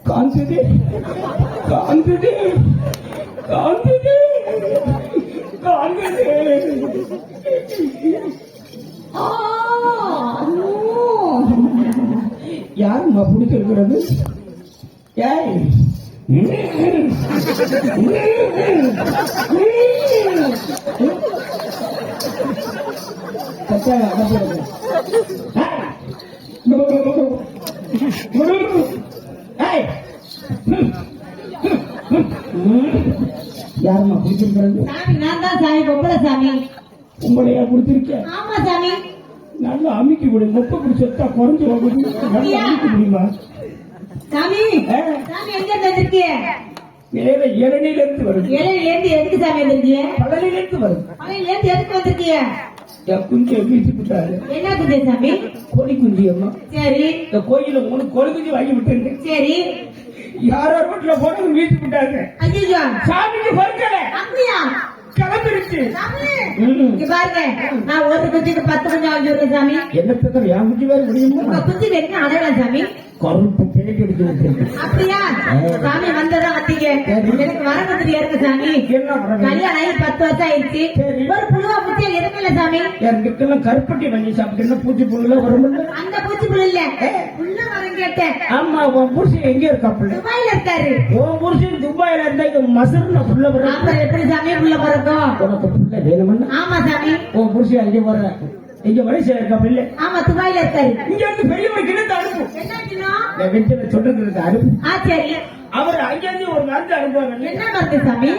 காந்தது காந்தது காந்தது காந்தது. யாரும்மா பிடிச்சிருக்கிறது? ஏய் யாருமா பிடிச்சிருக்கிறது? நான் தான் சாமி, பொம்பளை சாமி. உங்களையா பிடிச்சிருக்கேன்? ஆமா சாமி. நல்லா அமுக்கி விடு, மொப்ப பிடிச்சா குறைஞ்சு போகுது. நல்லா அமுக்கி முடியுமா சாமி? சாமி எங்க வந்திருக்கிய? வேற இளநில இருந்து வருது. இளநில இருந்து எதுக்கு சாமி வந்திருக்கிய? பழனில இருந்து வருது. பழனில இருந்து எதுக்கு வந்திருக்கிய? என் குஞ்சு வீட்டு விட்டாரு. என்ன குஞ்சு சாமி? கோழி குஞ்சு அம்மா. சரி. இந்த கோயில 3 கோழி குஞ்சு வாங்கி விட்டுருங்க. சரி. யாரோ வீட்டுல போனது வீட்டு விட்டாங்க. ஐயோ சாமிக்கு பொறுக்கல. அப்படியா? கிளம்பிருச்சு. இங்க பாருங்க, நான் ஒரு குஞ்சுக்கு 10 குஞ்சு வாங்கி சாமி. என்ன தவிர என் குஞ்சு வேற முடியுமா? குஞ்சு வெட்டி அடையலாம் சாமி. கருப்பு பேருக்கு எடுத்து. அப்படியா? சாமி வந்ததான் வந்தீங்க. எனக்கு வர வந்துட்டு இருக்கு சாமி. கல்யாணம் ஆகி 10 வருஷம் ஆயிடுச்சு. ஒரு புழுவா பூச்சி எதுவும் இல்ல சாமி. எனக்குலாம் கருப்பட்டி வாங்கி சாப்பிட்டு பூச்சி புழுல வரும். அந்த பூச்சி புழு இல்ல, புள்ள வரம் கேட்டேன். ஆமா, உன் புருஷன் எங்க இருக்காப்புல? துபாயில இருக்காரு. உன் புருஷன் துபாயில இருந்தா இங்க மசருன புள்ள வரும். அப்புறம் எப்படி சாமி புள்ள பிறக்கும்? உனக்கு புள்ள வேணும்னா? ஆமா சாமி. உன் புருஷன் அங்கே வர இங்க மனுஷன் இருக்காப்புல? ஆமா, துபாயில இருக்காரு. இங்க இருந்து பெரியவங்க கிட்ட அனுப்பு. என்ன நான் வீட்டுல சொல்றது அனுப்பு. சரி. அவர் அங்கிருந்து ஒரு மருந்து அனுப்புவாங்க. என்ன மருந்து சாமி?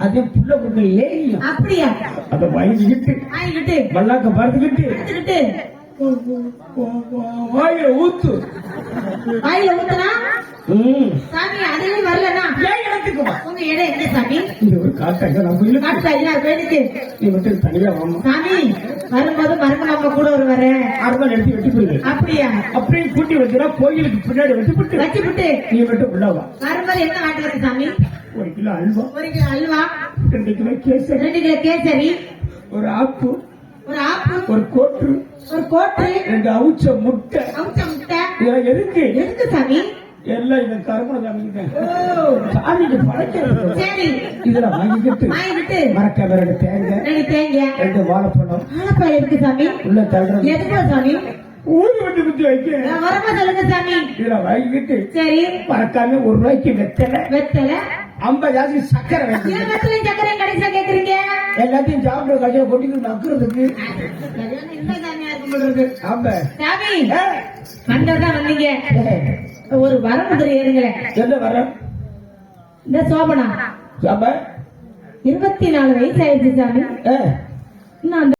அதே புள்ள புள்ள ஏறியும். அப்படியா? அதை வாங்கிக்கிட்டு மல்லாக்க பார்த்துக்கிட்டு வாயில ஊத்து. வாயில ஊத்துனா சாமி அதுவே வரலனா ஏன் இடத்துக்கு வா. உங்க இடம் எங்க சாமி? இது ஒரு காட்டாங்க நம்ம காட்டாங்க வேணுக்கு. நீ மட்டும் தனியா வாமா சாமி. வரும்போது மருந்து நம்ம கூட ஒரு வரேன். அறுபது எடுத்து வெட்டி போயிடு. அப்படியா? அப்படியே கூட்டி வச்சுனா கோயிலுக்கு பின்னாடி வச்சுட்டு நீ மட்டும் உள்ள வா. வரும்போது என்ன வாங்கிட்டு சாமி? 1 kilo halwa. 1 kilo halwa. 2 kilo kesari. 2 kilo kesari. ஒரு ஆப்பு. ஒரு கோட்டு. 2 அவுச்ச முட்டை. எதுக்கு சாமி? எல்லாம் இந்த கருமண சாமிக்கு படைக்கிறது. சரி. இதுல வாங்கிக்கிட்டு மரக்காம 2 தேங்காய் 2 வாழைப்பழம். எதுக்கு சாமி? உள்ள தள்ளுறது. எதுக்கு சாமி? ஊரு வண்டி குத்தி வைக்க வரமா சொல்லுங்க சாமி. இதுல வாங்கிக்கிட்டு சரி மறக்காம 1 ரூபாய்க்கு வெத்தலை 50 சக்கரை வேணும். வெத்தலை சக்கரை கடைசியா கேக்குறீங்க? எல்லாத்தையும் சாப்பிட்டு கடைசியா கொட்டிக்கிட்டு நக்குறதுக்கு. ஆமா சாமி. அங்கதான் வந்தீங்க. ஒரு வரமுதிரை ஏறுங்களேன். என்ன வர? இந்த சோபனா 24 வயசு ஆயிடுச்சு சாமி. நான்